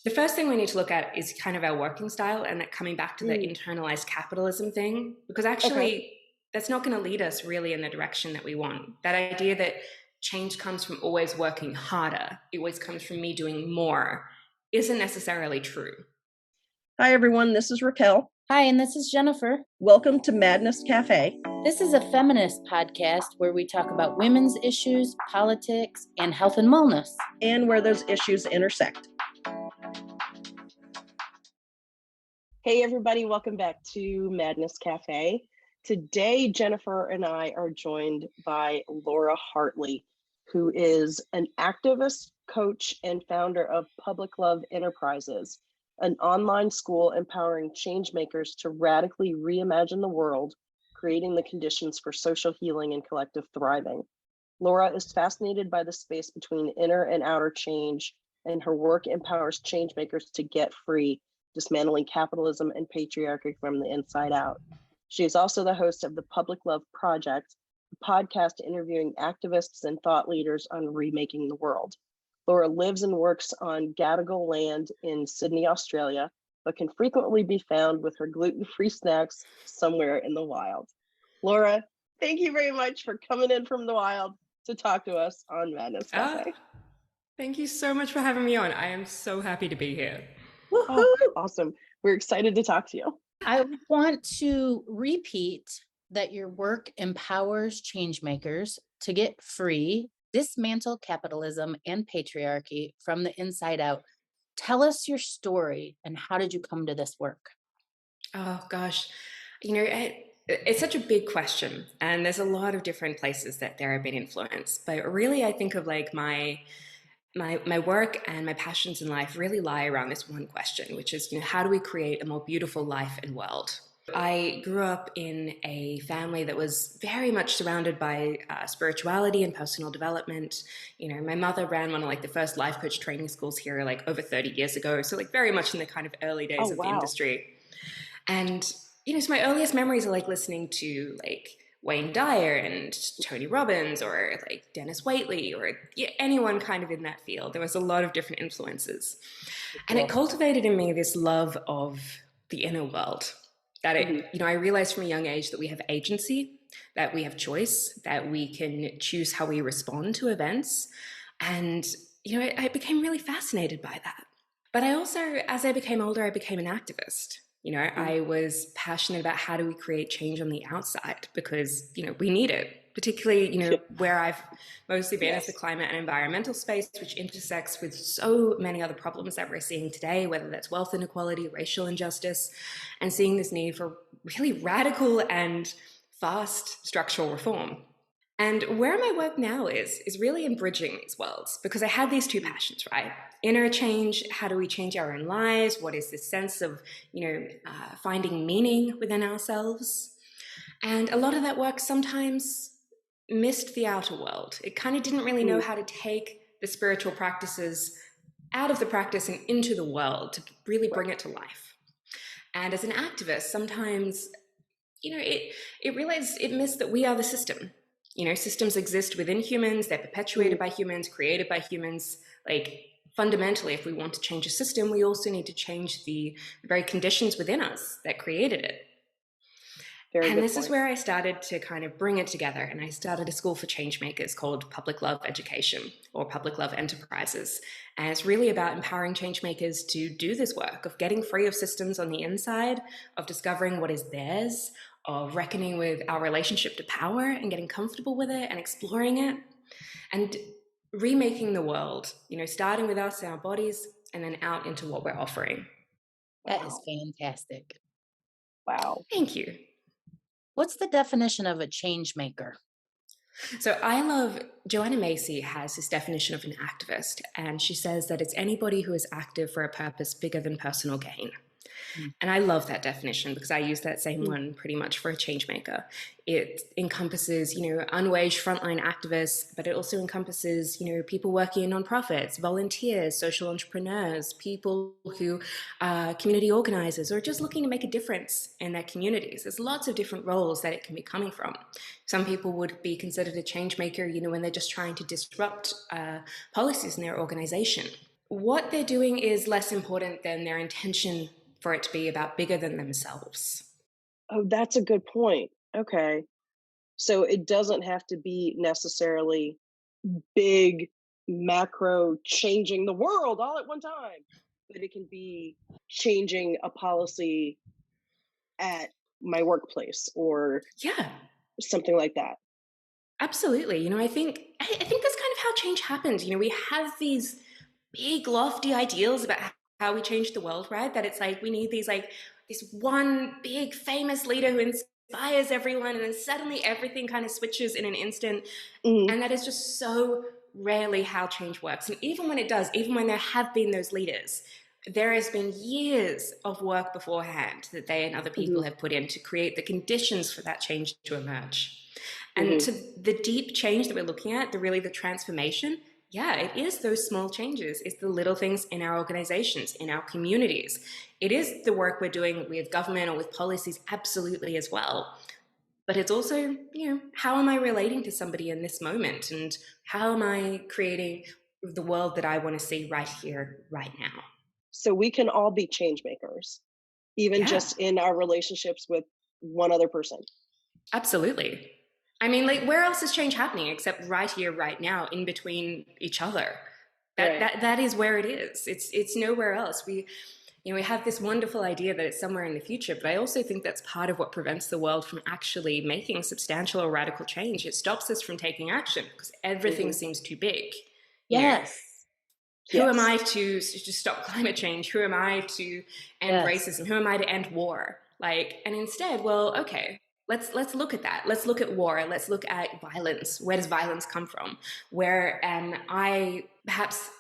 The first thing we need to look at is kind of our working style and that coming back to the Mm, internalized capitalism thing, because okay. actually that's not going to lead us really in the direction that we want. That idea that change comes from always working harder, it always comes from me doing more, isn't necessarily true. Hi, everyone. This is Raquel. Hi, and this is Jennifer. Welcome to Madness Cafe. This is a feminist podcast where we talk about women's issues, politics, and health and wellness. And where those issues intersect. Hey, everybody. Welcome back to Madness Cafe. Today, Jennifer and I are joined by Laura Hartley, who is an activist, coach, and founder of Public Love Enterprises, an online school empowering changemakers to radically reimagine the world, creating the conditions for social healing and collective thriving. Laura is fascinated by the space between inner and outer change, and her work empowers changemakers to get free, dismantling capitalism and patriarchy from the inside out. She is also the host of the Public Love Project, a podcast interviewing activists and thought leaders on remaking the world. Laura lives and works on Gadigal land in Sydney, Australia, but can frequently be found with her gluten-free snacks somewhere in the wild. Laura, thank you very much for coming in from the wild to talk to us on Madness Cafe. Thank you so much for having me on. I am so happy to be here. Oh, awesome. We're excited to talk to you. I want to repeat that your work empowers changemakers to get free, dismantle capitalism and patriarchy from the inside out. Tell us your story and how did you come to this work? Oh gosh, it's such a big question, and there's a lot of different places that there have been influence. But really, I think of like my work and my passions in life really lie around this one question, which is, how do we create a more beautiful life and world? I grew up in a family that was very much surrounded by spirituality and personal development. My mother ran one of like the first life coach training schools here, like over 30 years ago. So like very much in the kind of early days Oh, of the wow. industry. And, so my earliest memories are like listening to like Wayne Dyer and Tony Robbins or like Dennis Waitley or anyone kind of in that field. There was a lot of different influences. And it cultivated in me this love of the inner world. That I realized from a young age that we have agency, that we have choice, that we can choose how we respond to events. And, I became really fascinated by that. But I also, as I became older, I became an activist. I was passionate about how do we create change on the outside because, we need it, particularly, where I've mostly been as the climate and environmental space, which intersects with so many other problems that we're seeing today, whether that's wealth inequality, racial injustice, and seeing this need for really radical and fast structural reform. And where my work now is really in bridging these worlds because I had these two passions, right? Inner change, how do we change our own lives? What is this sense of, finding meaning within ourselves? And a lot of that work sometimes missed the outer world. It kind of didn't really know how to take the spiritual practices out of the practice and into the world to really bring it to life. And as an activist, sometimes, it realized it missed that we are the system. Systems exist within humans, they're perpetuated by humans, created by humans. Like, fundamentally, if we want to change a system, we also need to change the very conditions within us that created it. This is where I started to kind of bring it together. And I started a school for changemakers called Public Love Education or Public Love Enterprises. And it's really about empowering changemakers to do this work of getting free of systems on the inside, of discovering what is theirs, of reckoning with our relationship to power and getting comfortable with it and exploring it, and remaking the world, starting with us and our bodies and then out into what we're offering. That is fantastic. Wow. Thank you. What's the definition of a change maker? So I love, Joanna Macy has this definition of an activist, and she says that it's anybody who is active for a purpose bigger than personal gain. And I love that definition because I use that same one pretty much for a change maker. It encompasses, unwaged frontline activists, but it also encompasses, people working in nonprofits, volunteers, social entrepreneurs, people who are community organizers or just looking to make a difference in their communities. There's lots of different roles that it can be coming from. Some people would be considered a change maker, when they're just trying to disrupt policies in their organization. what they're doing is less important than their intention for it to be about bigger than themselves. Oh, that's a good point. Okay. So it doesn't have to be necessarily big macro changing the world all at one time, but it can be changing a policy at my workplace or Yeah, something like that. absolutely. I think that's kind of how change happens. We have these big lofty ideals about how we change the world, right? That it's like we need this one big famous leader who inspires everyone, and then suddenly everything kind of switches in an instant. Mhm, And that is just so rarely how change works. And even when it does, even when there have been those leaders, there has been years of work beforehand that they and other people mhm, have put in to create the conditions for that change to emerge. And mhm, to the deep change that we're looking at, the transformation, yeah, it is those small changes. It's the little things in our organizations, in our communities. It is the work we're doing with government or with policies, absolutely, as well. But it's also, how am I relating to somebody in this moment? And how am I creating the world that I want to see right here, right now? So we can all be change makers, even Yeah, just in our relationships with one other person. absolutely. I mean, like, where else is change happening except right here, right now, in between each other? That Right. that that is where it is. It's nowhere else. We have this wonderful idea that it's somewhere in the future, but I also think that's part of what prevents the world from actually making substantial or radical change. It stops us from taking action because everything Hmm. seems too big. You know, Yes. who am I Yes. to stop climate change? Who am I to end Yes. racism? Who am I to end war? And instead, well, okay, let's look at that. Let's look at war. Let's look at violence. Where does violence come from? Where am I perhaps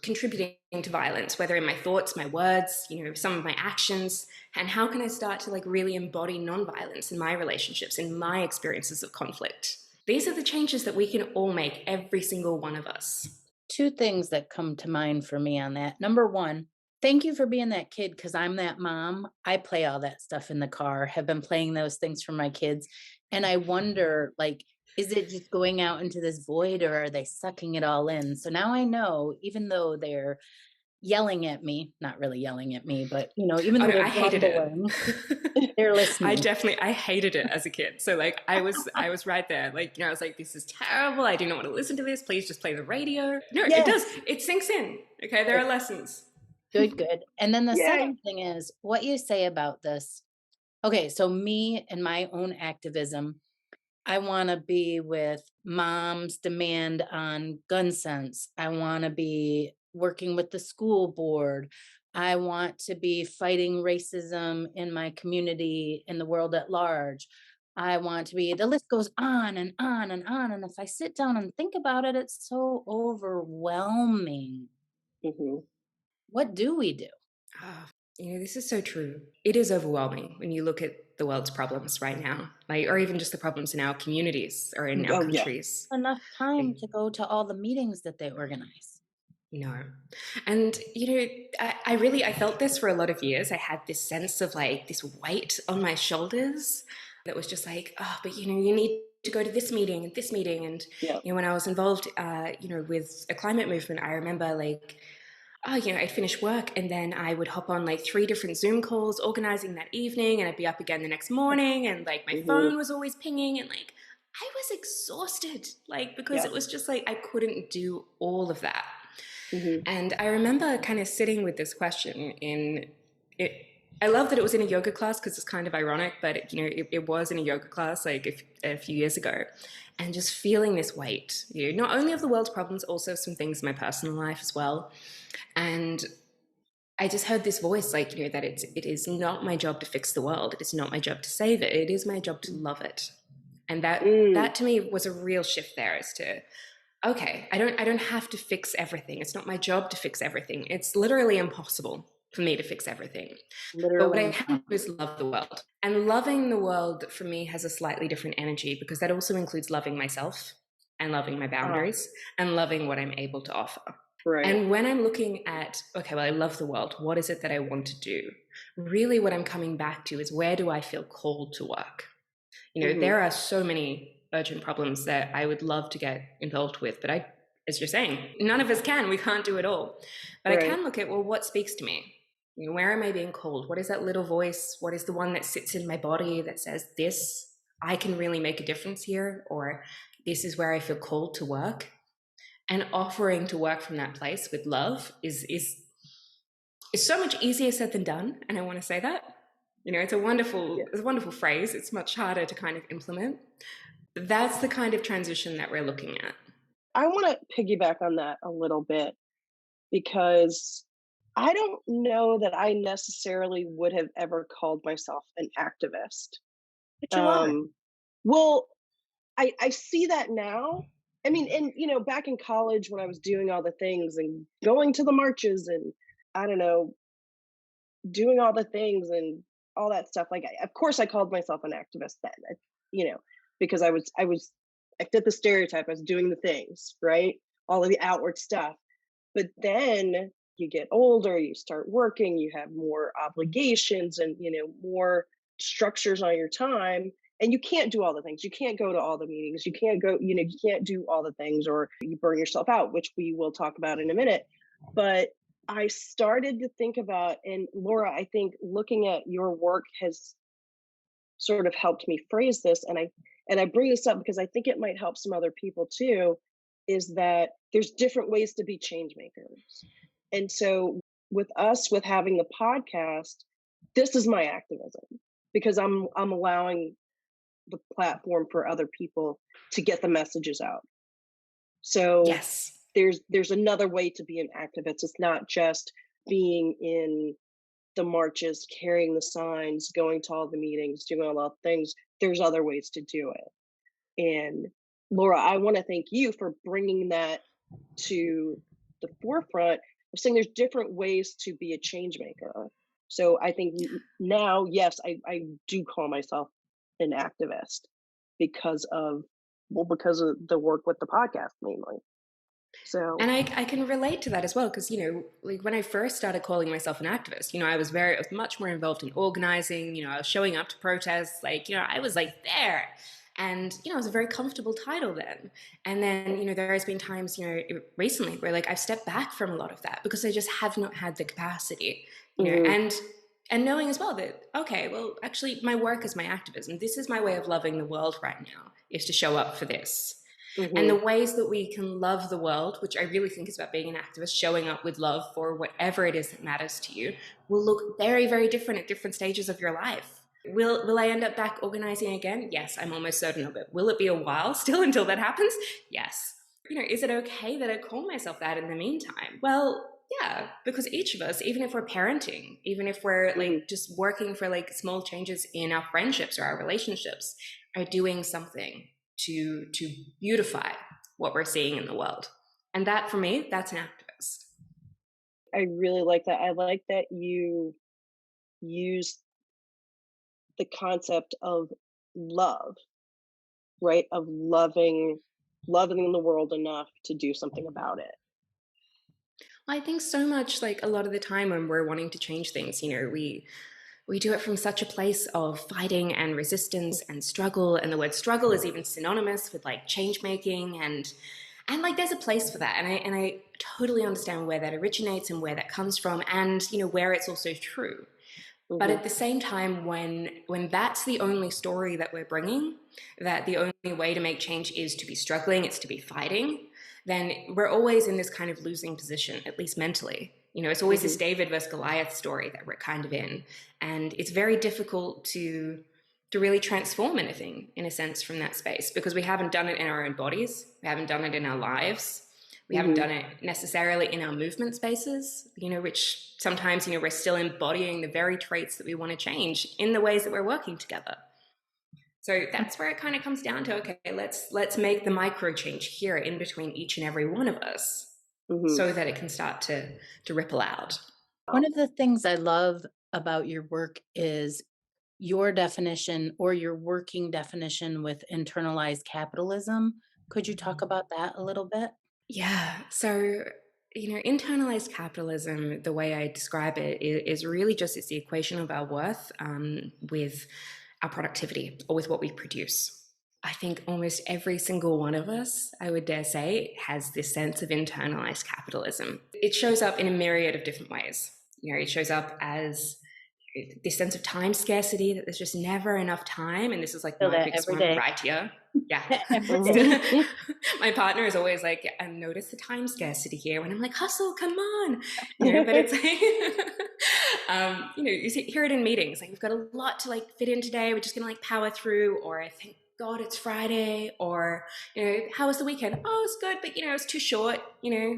contributing to violence, whether in my thoughts, my words, some of my actions? And how can I start to really embody nonviolence in my relationships, in my experiences of conflict? These are the changes that we can all make, every single one of us. Two things that come to mind for me on that. Number one, thank you for being that kid because I'm that mom. I play all that stuff in the car, have been playing those things for my kids. And I wonder, like, is it just going out into this void or are they sucking it all in? So now I know, even though they're yelling at me, not really yelling at me, but even Oh though no, they're I hated it. grumbling, they're listening. I hated it as a kid. So I was right there. I was like, this is terrible. I do not want to listen to this. Please just play the radio. No, it does. Yes. It sinks in. Okay, there are lessons. Good, good. And then the Yeah. second thing is what you say about this. Okay, so me and my own activism, I want to be with mom's demand on gun sense. I want to be working with the school board. I want to be fighting racism in my community, in the world at large. I want to be, the list goes on and on and on. And if I sit down and think about it, it's so overwhelming. Hmm. What do we do? Ah, this is so true. It is overwhelming when you look at the world's problems right now, or even just the problems in our communities or in our Oh, yeah. countries. Enough time Like, to go to all the meetings that they organize. no. And I felt this for a lot of years. I had this sense of this weight on my shoulders that was just like, oh, but you need to go to this meeting and this meeting. And Yeah. when I was involved with a climate movement, I remember I'd finish work and then I would hop on 3 different Zoom calls organizing that evening, and I'd be up again the next morning, and my Hmm. phone was always pinging, and I was exhausted, because Yeah. it was just I couldn't do all of that. Hmm. And I remember kind of sitting with this question in it. I love that it was in a yoga class because it's kind of ironic, but it was in a yoga class a few years ago, and just feeling this weight, not only of the world's problems, also some things in my personal life as well. And I just heard this voice, that it is not my job to fix the world. It is not my job to save it. It is my job to love it. And Mm. that to me was a real shift there as to, okay, I don't have to fix everything. It's not my job to fix everything. It's literally impossible for me to fix everything. But what Literally I can do is impossible. love the world. And loving the world for me has a slightly different energy because that also includes loving myself and loving my Ah, boundaries and loving what I'm able to offer. right. And when I'm looking at, okay, well, I love the world. What is it that I want to do? Really, what I'm coming back to is, where do I feel called to work? Hmm. There are so many urgent problems that I would love to get involved with, but I as you're saying, none of us can. We can't do it all. But I Right. can look at, well, what speaks to me? Where am I being called? What is that little voice? What is the one that sits in my body that says, this, I can really make a difference here, or this is where I feel called to work? And offering to work from that place with love is so much easier said than done. And I want to say that. It's a wonderful phrase. It's much harder to kind of implement. But that's the kind of transition that we're looking at. I want to piggyback on that a little bit because I don't know that I necessarily would have ever called myself an activist. But you are. Well, I see that now. I mean, and back in college when I was doing all the things and going to the marches and I don't know, doing all the things and all that stuff. Like, of course, I called myself an activist then. You know, because I fit the stereotype. I was doing the things, right? All of the outward stuff. But then you get older, you start working, you have more obligations and more structures on your time, and you can't do all the things. You can't go to all the meetings. You can't go, you can't do all the things, or you burn yourself out, which we will talk about in a minute. But I started to think about, and Laura, I think looking at your work has sort of helped me phrase this, and I bring this up because I think it might help some other people too, is that there's different ways to be change makers. And so with us, with having the podcast, this is my activism because I'm allowing the platform for other people to get the messages out. So Yes. there's another way to be an activist. It's not just being in the marches, carrying the signs, going to all the meetings, doing all the things. There's other ways to do it. And Laura, I want to thank you for bringing that to the forefront of saying there's different ways to be a change maker. So I think now, yes, I do call myself an activist because of the work with the podcast mainly. So, And I can relate to that as well because, like when I first started calling myself an activist, I was much more involved in organizing, I was showing up to protests, like, I was like there. And, it was a very comfortable title then. And then, there has been times, recently where like I've stepped back from a lot of that because I just have not had the capacity, and knowing as well that, okay, well, actually my work is my activism. This is my way of loving the world right now, is to show up for this. And the ways that we can love the world, which I really think is about being an activist, showing up with love for whatever it is that matters to you, will look very, very different at different stages of your life. Will I end up back organizing again? Yes, I'm almost certain of it. Will it be a while still until that happens? Yes. Is it okay that I call myself that in the meantime? Well, yeah, because each of us, even if we're parenting, even if we're like just working for like small changes in our friendships or our relationships, are doing something to beautify what we're seeing in the world. And that, for me, that's an activist. I really like that. I like that you use the concept of love, right? Of loving the world enough to do something about it. I think so much, like a lot of the time when we're wanting to change things, we do it from such a place of fighting and resistance and struggle, and the word struggle is even synonymous with like change making, and like there's a place for that, and I totally understand where that originates and where that comes from, and where it's also true. But at the same time, when that's the only story that we're bringing, that the only way to make change is to be struggling, it's to be fighting, then we're always in this kind of losing position, at least mentally. It's always this David versus Goliath story that we're kind of in. And it's very difficult to really transform anything, in a sense, from that space, because we haven't done it in our own bodies. We haven't done it in our lives. We haven't done it necessarily in our movement spaces, which sometimes, we're still embodying the very traits that we want to change in the ways that we're working together. So that's where it kind of comes down to, okay, let's make the micro change here in between each and every one of us so that it can start to ripple out. One of the things I love about your work is your definition, or your working definition, with internalized capitalism. Could you talk about that a little bit? Yeah. So, internalized capitalism, the way I describe it, is really just it's the equation of our worth with our productivity, or with what we produce. I think almost every single one of us, I would dare say, has this sense of internalized capitalism. It shows up in a myriad of different ways. It shows up as this sense of time scarcity, that there's just never enough time. And this is like Feel my that biggest every one day. right here. Yeah. Every day. My partner is always like, I notice the time scarcity here. When I'm like, hustle, come on. But it's like, you hear it in meetings. Like, we've got a lot to like fit in today. We're just going to like power through, or thank God it's Friday, or, how was the weekend? Oh, it's good, but, it's too short,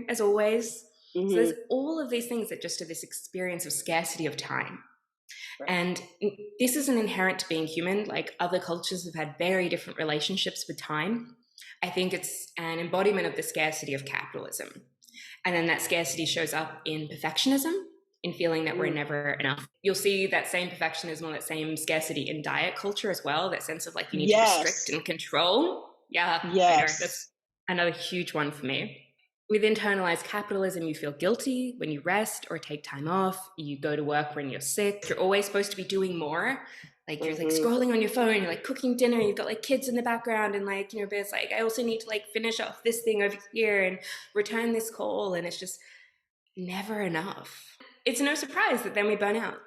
as always. So there's all of these things that just are this experience of scarcity of time. Right. And this isn't inherent to being human. Like, other cultures have had very different relationships with time. I think it's an embodiment of the scarcity of capitalism. And then that scarcity shows up in perfectionism, in feeling that we're never enough. You'll see that same perfectionism or that same scarcity in diet culture as well, that sense of like you need to restrict and control. Yeah, I know. That's another huge one for me. With internalized capitalism, you feel guilty when you rest or take time off. You go to work when you're sick. You're always supposed to be doing more. Like, you're like scrolling on your phone, you're like cooking dinner, you've got like kids in the background, and like, but it's like, I also need to like finish off this thing over here and return this call, and it's just never enough. It's no surprise that then we burn out.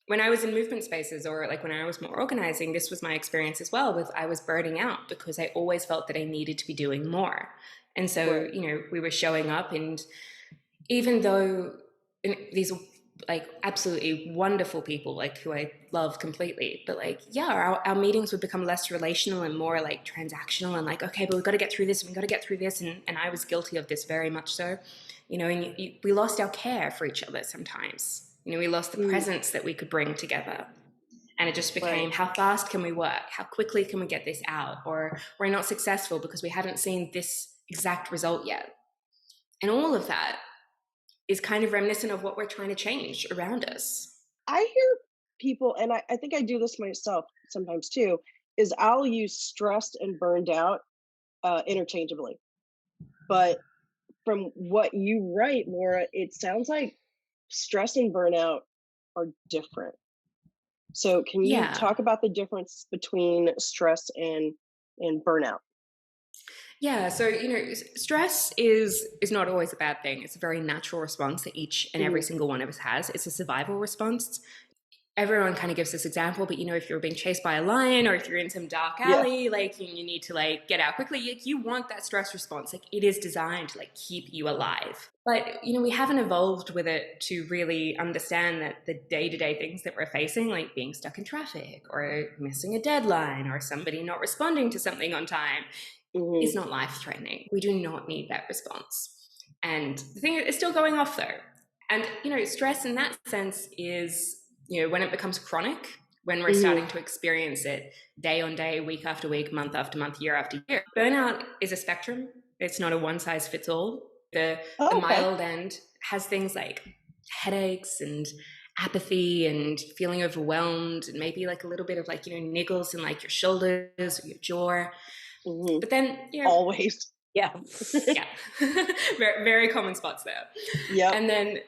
When I was in movement spaces, or like when I was more organizing, this was my experience as well. With I was burning out because I always felt that I needed to be doing more. And so, we were showing up, and even though these like absolutely wonderful people, like who I love completely, but like, our meetings would become less relational and more like transactional, and like, okay, but we've got to get through this, and we've got to get through this. And I was guilty of this very much so, and we lost our care for each other sometimes. We lost the presence that we could bring together. And it just became, how fast can we work? How quickly can we get this out? Or we're not successful because we haven't seen this exact result yet. And all of that is kind of reminiscent of what we're trying to change around us. I hear people, and I think I do this myself sometimes too, is I'll use stressed and burned out interchangeably. But from what you write, Laura, it sounds like stress and burnout are different. So can you talk about the difference between stress and burnout? Yeah, so stress is not always a bad thing. It's a very natural response that each and every single one of us has. It's a survival response. Everyone kind of gives this example, but if you're being chased by a lion, or if you're in some dark alley, like you need to like get out quickly, you want that stress response. Like, it is designed to like keep you alive. But we haven't evolved with it to really understand that the day-to-day things that we're facing, like being stuck in traffic, or missing a deadline, or somebody not responding to something on time, is not life-threatening. We do not need that response. And the thing is, it's still going off though. And stress in that sense is, when it becomes chronic, when we're starting to experience it day on day, week after week, month after month, year after year. Burnout is a spectrum. It's not a one size fits all. The mild end has things like headaches and apathy and feeling overwhelmed, and maybe like a little bit of like, niggles in like your shoulders or your jaw. But then, always. Yeah. very, very common spots there. Yeah. And then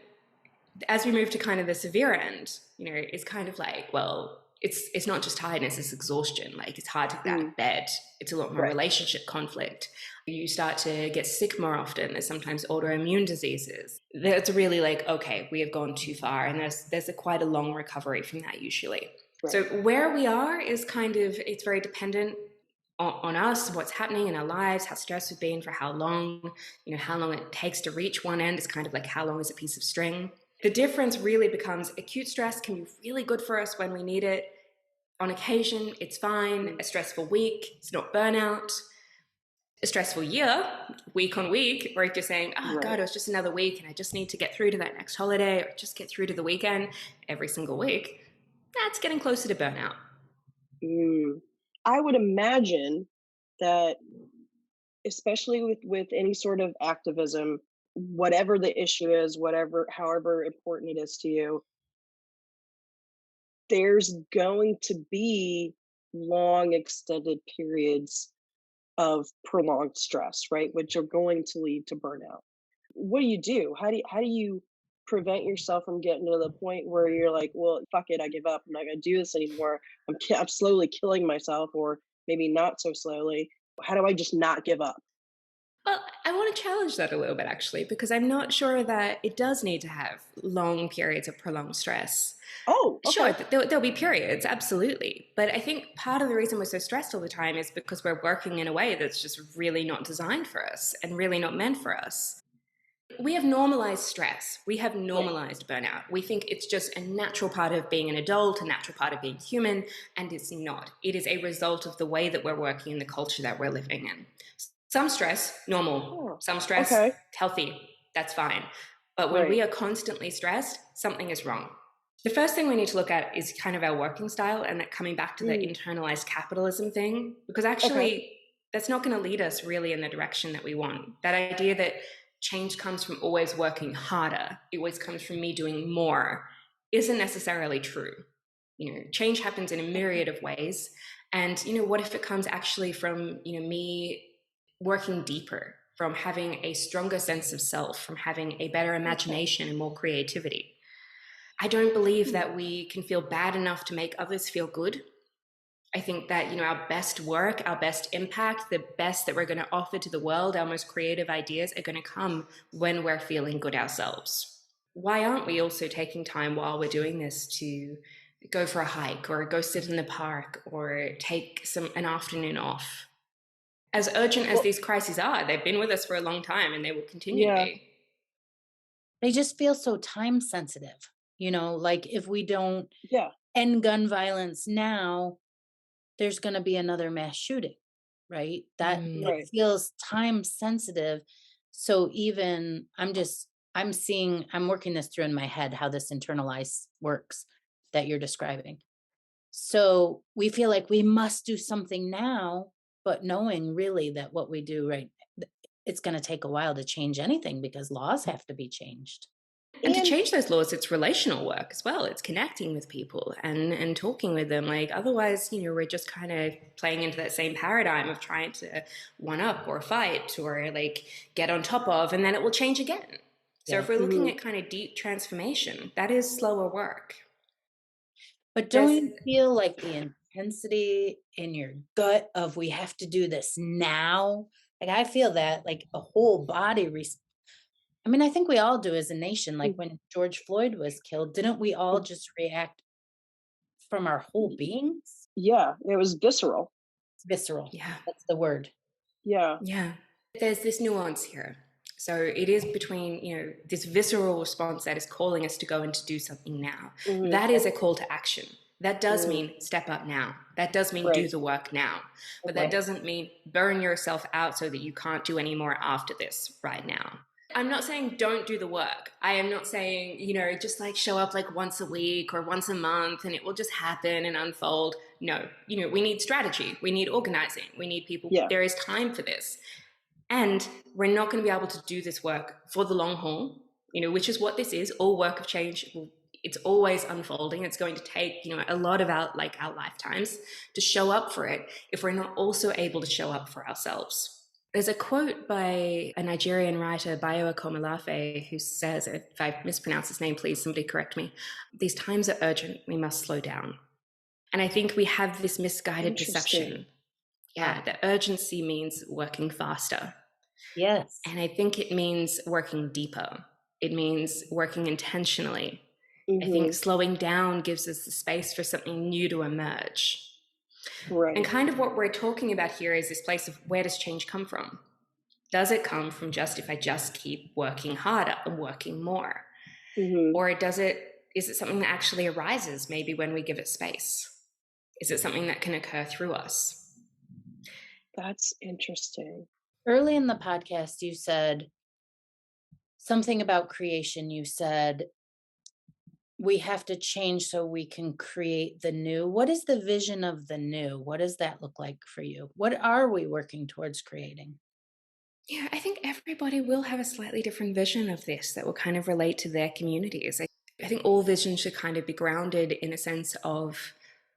as we move to kind of the severe end, it's kind of like, well, it's not just tiredness, it's exhaustion. Like, it's hard to get out of bed. It's a lot more relationship conflict. You start to get sick more often. There's sometimes autoimmune diseases. That's really like, okay, we have gone too far. And there's quite a long recovery from that usually. Right. So where we are is kind of, it's very dependent on us, what's happening in our lives, how stressed we've been for how long, how long it takes to reach one end is kind of like how long is a piece of string. The difference really becomes acute stress can be really good for us when we need it. On occasion, it's fine. A stressful week, it's not burnout. A stressful year, week on week, or if you're saying, oh God, it was just another week and I just need to get through to that next holiday, or just get through to the weekend every single week, that's getting closer to burnout. I would imagine that, especially with any sort of activism, whatever the issue is, however important it is to you, there's going to be long extended periods of prolonged stress, right? Which are going to lead to burnout. What do? How do you prevent yourself from getting to the point where you're like, well, fuck it, I give up. I'm not going to do this anymore. I'm slowly killing myself, or maybe not so slowly? How do I just not give up? Well, I want to challenge that a little bit actually, because I'm not sure that it does need to have long periods of prolonged stress. Oh, Sure, okay. there'll be periods, absolutely. But I think part of the reason we're so stressed all the time is because we're working in a way that's just really not designed for us and really not meant for us. We have normalized stress. We have Right. normalized burnout. We think it's just a natural part of being an adult, a natural part of being human, and it's not. It is a result of the way that we're working and the culture that we're living in. Some stress, normal. Oh, Some stress, okay. healthy. That's fine. But when we Right. are constantly stressed, something is wrong. The first thing we need to look at is kind of our working style and that coming back to the Mm, internalized capitalism thing, because okay. actually that's not going to lead us really in the direction that we want. That idea that change comes from always working harder, it always comes from me doing more, isn't necessarily true. Change happens in a myriad Okay. of ways. And, what if it comes actually from, me working deeper, from having a stronger sense of self, from having a better Okay. imagination and more creativity? I don't believe Hmm. that we can feel bad enough to make others feel good. I think that, our best work, our best impact, the best that we're going to offer to the world, our most creative ideas are going to come when we're feeling good ourselves. Why aren't we also taking time while we're doing this to go for a hike or go sit in the park or take an afternoon off? As urgent as Well, these crises are, they've been with us for a long time and they will continue to yeah. be. They just feel so time sensitive. Like if we don't Yeah. end gun violence now, there's going to be another mass shooting, right? That it Right. feels time sensitive. So even I'm working this through in my head how this internalized works that you're describing. So we feel like we must do something now, but knowing really that what we do it's going to take a while to change anything because laws have to be changed. And to And change those laws, it's relational work as well. It's connecting with people and talking with them. Like otherwise, we're just kind of playing into that same paradigm of trying to one up or fight or like get on top of, and then it will change again. So Yeah. if we're looking mhm, at kind of deep transformation, that is slower work. But don't There's you feel like the intensity in your gut of we have to do this now? Like I feel that like a whole body. I mean, I think we all do as a nation. Like mm, when George Floyd was killed, didn't we all mm, just react from our whole beings? yeah, it was visceral. It's visceral. yeah, That's the word. Yeah. yeah. There's this nuance here. So it is between, this visceral response that is calling us to go and to do something now. Mhm, That is a call to action. That does mm, mean step up now. That does mean do right. the work now. But that Okay. doesn't mean burn yourself out so that you can't do any more after this right now. I'm not saying don't do the work. I am not saying, just like show up like once a week or once a month and it will just happen and unfold. No, we need strategy. We need organizing. We need people. Yeah. There is time for this. And we're not going to be able to do this work for the long haul, which is what this is. All work of change, it's always unfolding. It's going to take, a lot of our lifetimes to show up for it if we're not also able to show up for ourselves. There's a quote by a Nigerian writer, Bayo Akomolafe, who says, if I mispronounce his name, please somebody correct me, these times are urgent, we must slow down. And I think we have this misguided Interesting. perception. Yeah, the urgency means working faster. Yes. And I think it means working deeper. It means working intentionally. I think Mhm, slowing down gives us the space for something new to emerge. And right. kind of what we're talking about here is this place of where does change come from? Does it come from just if I just keep working harder and working more? Mhm, Or is it something that actually arises maybe when we give it space? Is it something that can occur through us? that's interesting. Early in the podcast, you said something about creation. You said we have to change so we can create the new. What is the vision of the new? What does that look like for you? What are we working towards creating? Yeah, I think everybody will have a slightly different vision of this that will kind of relate to their communities. I think all visions should kind of be grounded in a sense of,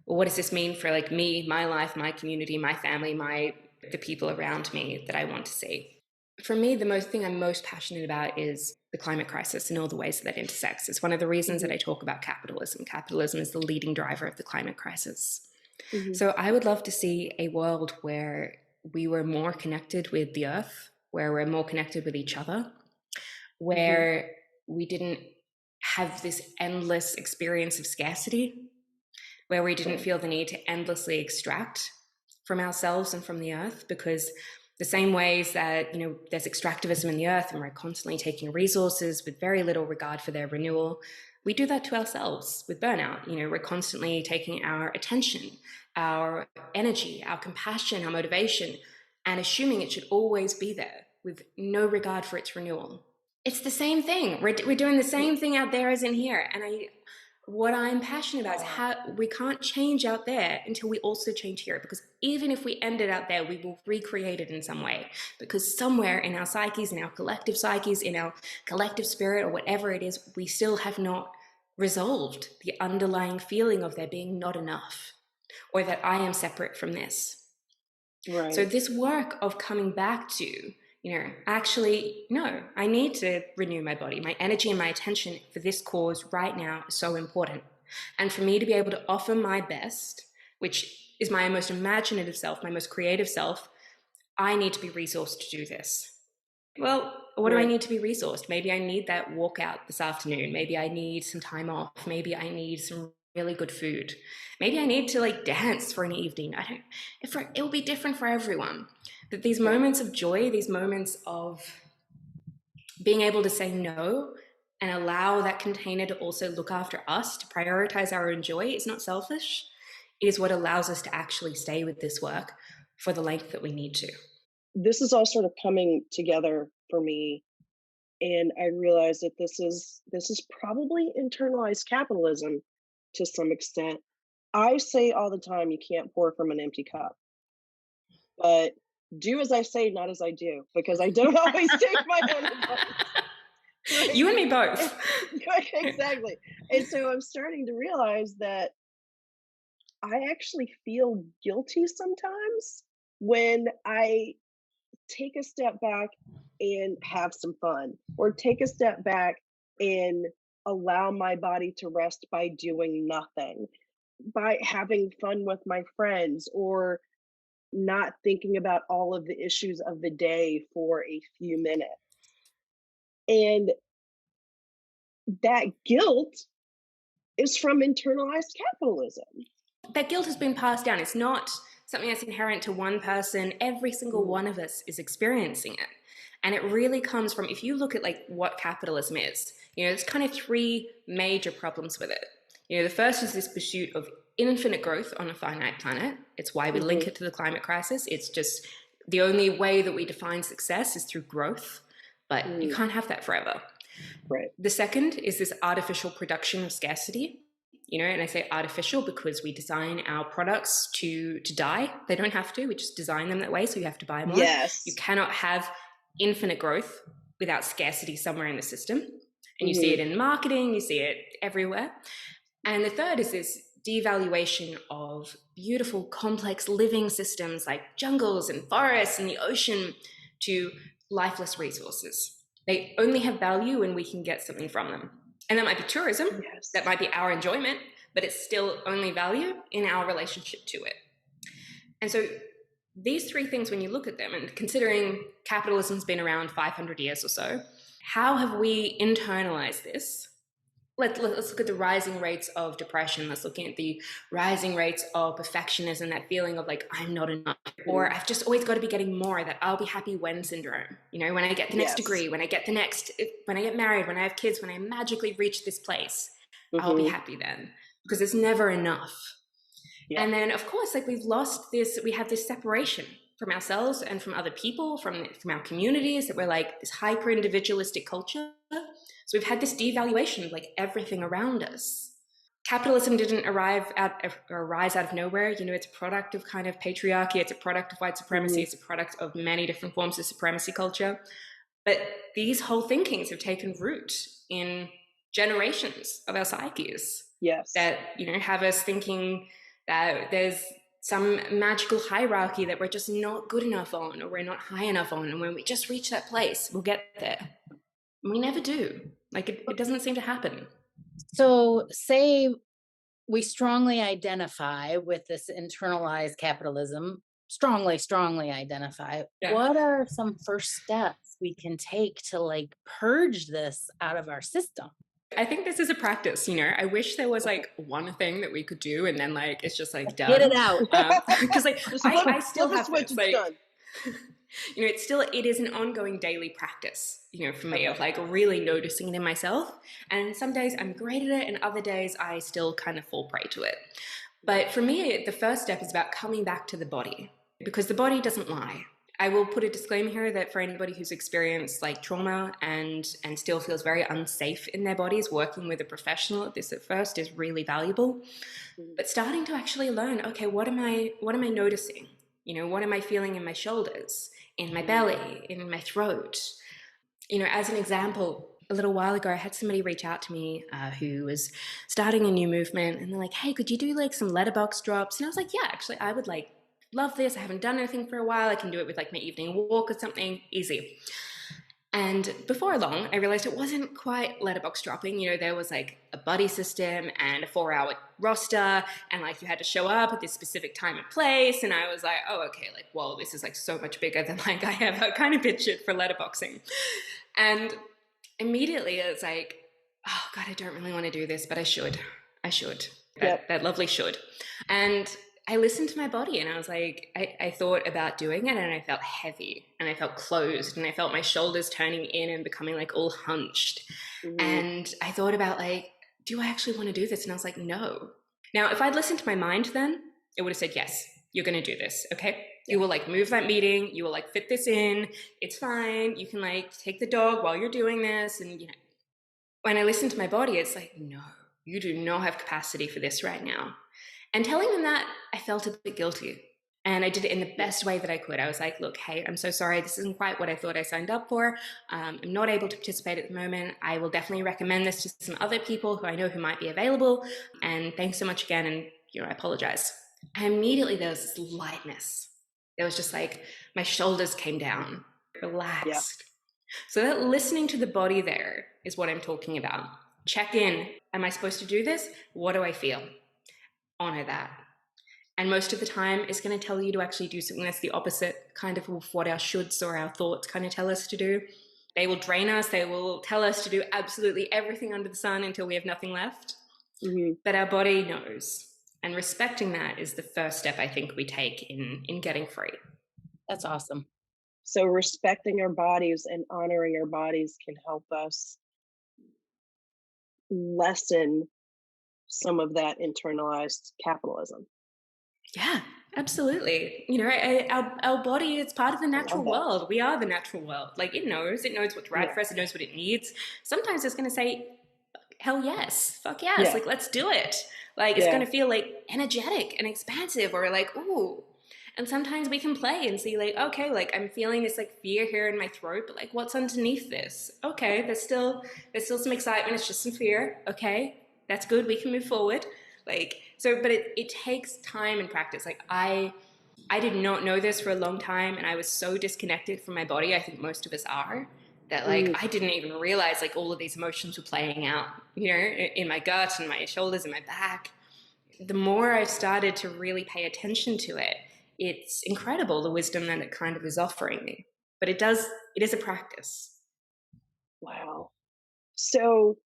well, what does this mean for like me, my life, my community, my family, the people around me that I want to see. For me, the thing I'm most passionate about is the climate crisis and all the ways that intersects. It's one of the reasons that Mhm, I talk about capitalism. Capitalism is the leading driver of the climate crisis. Mhm. So I would love to see a world where we were more connected with the earth, where we're more connected with each other, where we didn't have this endless experience of scarcity, where we didn't feel the need to endlessly extract from ourselves and from the earth, because the same ways that, there's extractivism in the earth and we're constantly taking resources with very little regard for their renewal, we do that to ourselves with burnout. We're constantly taking our attention, our energy, our compassion, our motivation, and assuming it should always be there with no regard for its renewal. It's the same thing. We're doing the same thing out there as in here. And what I'm passionate about is how we can't change out there until we also change here. Because even if we end it out there, we will recreate it in some way. Because somewhere in our psyches, in our collective psyches, in our collective spirit, or whatever it is, we still have not resolved the underlying feeling of there being not enough, or that I am separate from this. Right. So this work of coming back to, actually, no, I need to renew my body. My energy and my attention for this cause right now is so important. And for me to be able to offer my best, which is my most imaginative self, my most creative self, I need to be resourced to do this. Well, what do I need to be resourced? Maybe I need that walk out this afternoon. Maybe I need some time off. Maybe I need some really good food. Maybe I need to dance for an evening. It will be different for everyone. But these moments of joy, these moments of being able to say no and allow that container to also look after us, to prioritize our own joy, is not selfish. It is what allows us to actually stay with this work for the length that we need to. This is all sort of coming together for me, and I realize that this is probably internalized capitalism to some extent. I say all the time, you can't pour from an empty cup, but do as I say, not as I do, because I don't always take my own advice. Right? You and me both. Exactly. And so I'm starting to realize that I actually feel guilty sometimes when I take a step back and have some fun, or take a step back and allow my body to rest by doing nothing, by having fun with my friends, or not thinking about all of the issues of the day for a few minutes. And that guilt is from internalized capitalism. That guilt has been passed down. It's not something that's inherent to one person. Every single one of us is experiencing it. And it really comes from, if you look at what capitalism is, there's kind of three major problems with it. The first is this pursuit of infinite growth on a finite planet. It's why we link it to the climate crisis. It's just the only way that we define success is through growth, but you can't have that forever. Right. The second is this artificial production of scarcity. And I say artificial because we design our products to die. They don't have to. We just design them that way, so you have to buy more. Yes. You cannot have infinite growth without scarcity somewhere in the system. And you see it in marketing, you see it everywhere. And the third is this devaluation of beautiful, complex living systems like jungles and forests and the ocean to lifeless resources. They only have value when we can get something from them. And that might be tourism, that might be our enjoyment, but it's still only value in our relationship to it. And so these three things, when you look at them, and considering capitalism's been around 500 years or so, how have we internalized this? Let's look at the rising rates of depression. Let's look at the rising rates of perfectionism, that feeling of I'm not enough, or I've just always got to be getting more, that I'll be happy when syndrome. When I get the next degree, when I get married, when I have kids, when I magically reach this place, I'll be happy then, because it's never enough. And then, of course, we've lost this, we have this separation from ourselves and from other people, from our communities, that we're this hyper individualistic culture. So we've had this devaluation of everything around us. Capitalism didn't arise out of nowhere. It's a product of kind of patriarchy. It's a product of white supremacy. It's a product of many different forms of supremacy culture. But these whole thinkings have taken root in generations of our psyches. Yes. That, have us thinking that there's some magical hierarchy that we're just not good enough on, or we're not high enough on. And when we just reach that place, we'll get there. We never do. It doesn't seem to happen. So say we strongly identify with this internalized capitalism, strongly identify. Yeah. What are some first steps we can take to like purge this out of our system? I think this is a practice, you know. I wish there was like one thing that we could do and then like it's just like Get done. it out. Because like Just I still flip a have switch, this, it's like, done. you know, it is an ongoing daily practice, you know, for me, Okay. of like really noticing it in myself. And some days I'm great at it, and other days I still kind of fall prey to it. But for me, the first step is about coming back to the body, because the body doesn't lie. I will put a disclaimer here that for anybody who's experienced like trauma and still feels very unsafe in their bodies, working with a professional at this at first is really valuable. But starting to actually learn, okay, what am I noticing? You know, what am I feeling in my shoulders, in my belly, in my throat? You know, as an example, a little while ago, I had somebody reach out to me who was starting a new movement, and they're like, hey, could you do like some letterbox drops? And I was like, yeah, actually, I would like love this. I haven't done anything for a while. I can do it with like my evening walk or something, easy. And before long, I realized it wasn't quite letterbox dropping. You know, there was like a buddy system and a 4-hour roster, and like you had to show up at this specific time and place. And I was like, oh, okay, like, whoa, this is like so much bigger than like I ever kind of pictured for letterboxing. And immediately it's like, oh God, I don't really want to do this, but I should. That lovely should. And I listened to my body, and I was like, I thought about doing it, and I felt heavy, and I felt closed, and I felt my shoulders turning in and becoming like all hunched. And I thought about like, do I actually want to do this? And I was like, no. Now, if I'd listened to my mind then, it would have said, yes, you're going to do this. Okay. You will like move that meeting. You will like fit this in. It's fine. You can like take the dog while you're doing this. And, you know, when I listen to my body, it's like, no, you do not have capacity for this right now. And telling them that, I felt a bit guilty. And I did it in the best way that I could. I was like, look, hey, I'm so sorry. This isn't quite what I thought I signed up for. I'm not able to participate at the moment. I will definitely recommend this to some other people who I know who might be available. And thanks so much again. And, you know, I apologize. And immediately there was this lightness. It was just like my shoulders came down, relaxed. Yeah. So that listening to the body there is what I'm talking about. Check in. Am I supposed to do this? What do I feel? Honor that. And most of the time it's going to tell you to actually do something that's the opposite kind of what our shoulds or our thoughts kind of tell us to do. They will drain us. They will tell us to do absolutely everything under the sun until we have nothing left. But our body knows. And respecting that is the first step I think we take in getting free. That's awesome. So respecting our bodies and honoring our bodies can help us lessen some of that internalized capitalism. Yeah, absolutely. You know, our body is part of the natural world. We are the natural world. Like it knows what's right for us. It knows what it needs. Sometimes it's going to say, hell yes, fuck yes. Like, let's do it. Like, it's going to feel like energetic and expansive, or like, ooh. And sometimes we can play and see like, okay, like I'm feeling this like fear here in my throat, but like what's underneath this? Okay, there's still some excitement. It's just some fear. Okay, that's good. We can move forward. Like, so, but it takes time and practice. Like I did not know this for a long time, and I was so disconnected from my body. I think most of us are, that like I didn't even realize like all of these emotions were playing out, you know, in my gut and my shoulders and my back. The more I started to really pay attention to it, it's incredible the wisdom that it kind of is offering me. But it is a practice. Wow. So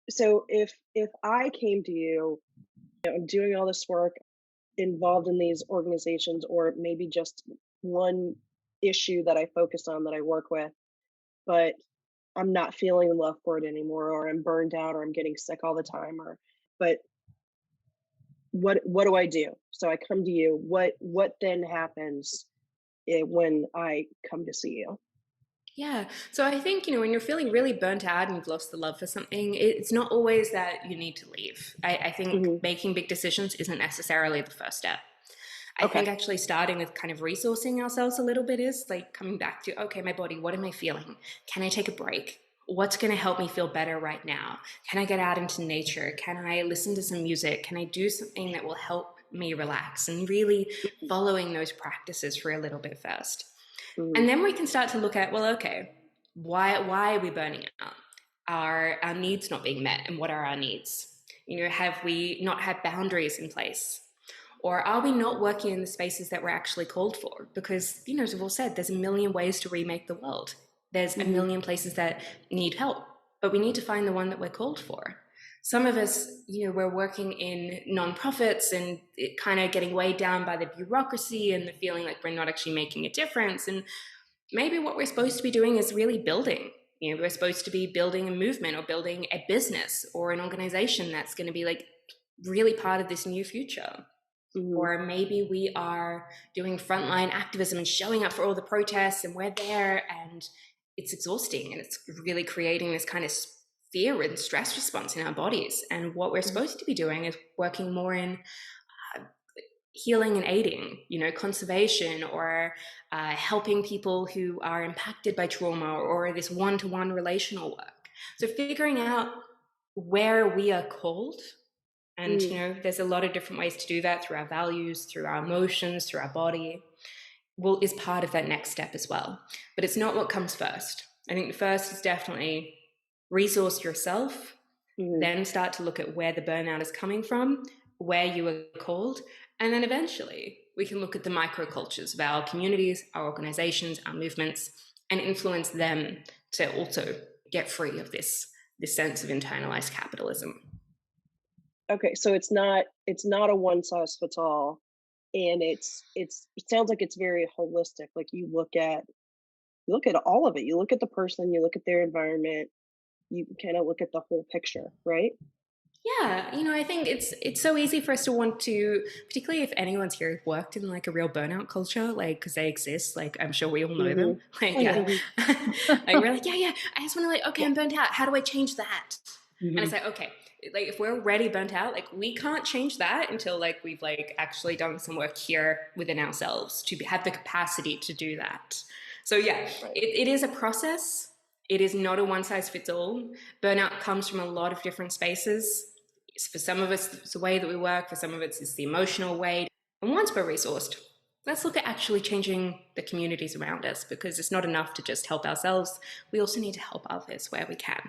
if I came to you, I'm doing all this work, involved in these organizations, or maybe just one issue that I focus on that I work with, but I'm not feeling love for it anymore, or I'm burned out, or I'm getting sick all the time, but what do I do? So I come to you. What then happens when I come to see you? Yeah. So I think, you know, when you're feeling really burnt out and you've lost the love for something, it's not always that you need to leave. I think making big decisions isn't necessarily the first step. I think actually starting with kind of resourcing ourselves a little bit is like coming back to, okay, my body, what am I feeling? Can I take a break? What's going to help me feel better right now? Can I get out into nature? Can I listen to some music? Can I do something that will help me relax? And really following those practices for a little bit first. And then we can start to look at, well, okay, why are we burning out? Are our needs not being met? And what are our needs? Have we not had boundaries in place? Or are we not working in the spaces that we're actually called for? Because, as we've all said, there's a million ways to remake the world. There's a million places that need help, but we need to find the one that we're called for. Some of us, we're working in nonprofits and it kind of getting weighed down by the bureaucracy and the feeling like we're not actually making a difference. And maybe what we're supposed to be doing is really building. We're supposed to be building a movement or building a business or an organization that's going to be like really part of this new future. Or maybe we are doing frontline activism and showing up for all the protests and we're there and it's exhausting and it's really creating this kind of fear and stress response in our bodies. And what we're supposed to be doing is working more in healing and aiding, conservation or helping people who are impacted by trauma or this one-to-one relational work. So figuring out where we are called. And, there's a lot of different ways to do that through our values, through our emotions, through our body, is part of that next step as well. But it's not what comes first. I think the first is definitely resource yourself, then start to look at where the burnout is coming from, where you are called, and then eventually we can look at the microcultures of our communities, our organizations, our movements, and influence them to also get free of this sense of internalized capitalism. Okay, so it's not a one size fits all, and it sounds like it's very holistic. Like you look at all of it. You look at the person, you look at their environment, you kind of look at the whole picture, right? Yeah, I think it's so easy for us to want to, particularly if anyone's here who's worked in like a real burnout culture, like because they exist, like I'm sure we all know them. Like, Oh, yeah. like we're like, yeah, I just want to like, okay, I'm burnt out. How do I change that? And it's like, okay, like if we're already burnt out, like we can't change that until like we've like actually done some work here within ourselves to have the capacity to do that. So yeah, it is a process. It is not a one size fits all. Burnout comes from a lot of different spaces. For some of us, it's the way that we work. For some of us, it's the emotional way. And once we're resourced, let's look at actually changing the communities around us because it's not enough to just help ourselves. We also need to help others where we can.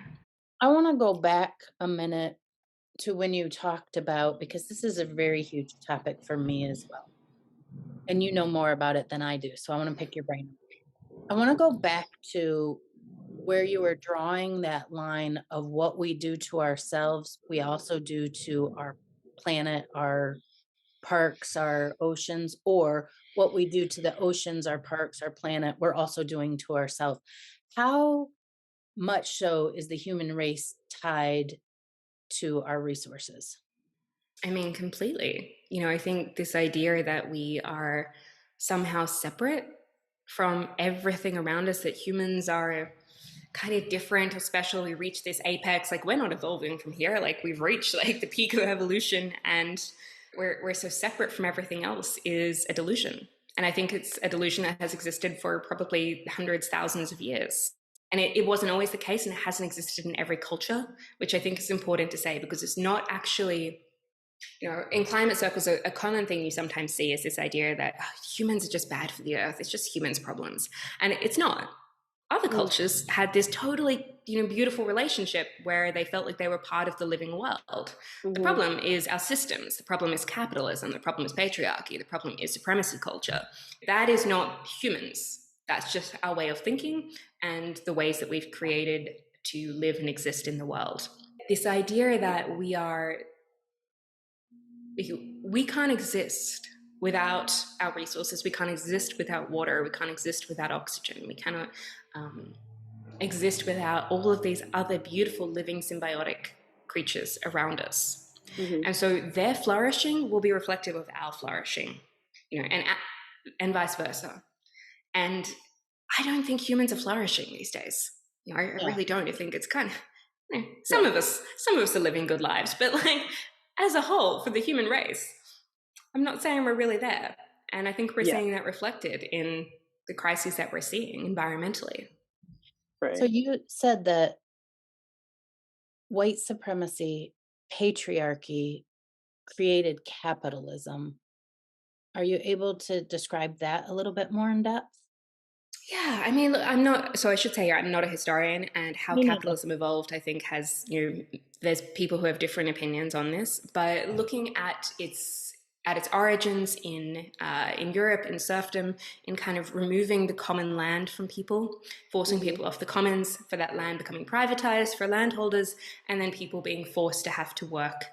I want to go back a minute to when you talked about, because this is a very huge topic for me as well. And you know more about it than I do. So I want to pick your brain. I want to go back to where you were drawing that line of what we do to ourselves, we also do to our planet, our parks, our oceans, or what we do to the oceans, our parks, our planet, we're also doing to ourselves. How much so is the human race tied to our resources? I mean, completely. I think this idea that we are somehow separate from everything around us, that humans are kind of different or special. We reach this apex, like we're not evolving from here. Like we've reached like the peak of evolution and we're so separate from everything else is a delusion. And I think it's a delusion that has existed for probably hundreds, thousands of years. And it wasn't always the case and it hasn't existed in every culture, which I think is important to say because it's not actually, in climate circles, a common thing you sometimes see is this idea that humans are just bad for the earth. It's just humans' problems. And it's not. Other cultures had this totally, beautiful relationship where they felt like they were part of the living world. The problem is our systems. The problem is capitalism. The problem is patriarchy. The problem is supremacy culture. That is not humans. That's just our way of thinking and the ways that we've created to live and exist in the world. This idea that we can't exist without our resources. We can't exist without water. We can't exist without oxygen. We cannot exist without all of these other beautiful living symbiotic creatures around us. And so their flourishing will be reflective of our flourishing, and vice versa. And I don't think humans are flourishing these days. I really don't. I think it's kind of some of us are living good lives, but like as a whole, for the human race, I'm not saying we're really there. And I think we're seeing that reflected in the crises that we're seeing environmentally. Right. So you said that white supremacy, patriarchy created capitalism. Are you able to describe that a little bit more in depth? Yeah, I mean, look, I'm not, so I should say I'm not a historian, and how Me neither. capitalism evolved, I think, has, there's people who have different opinions on this, but looking at its origins in Europe, in serfdom, in kind of removing the common land from people, forcing Hmm. people off the commons, for that land becoming privatized for landholders, and then people being forced to have to work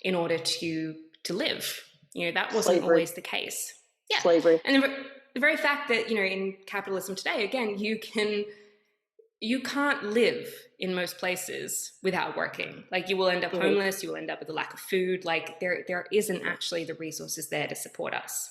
in order to live. That wasn't Slavery. always the case. Yeah, Slavery. and the very fact that in capitalism today, again, you can't live in most places without working. Like, you will end up Hmm. homeless, you will end up with a lack of food. Like, there isn't actually the resources there to support us.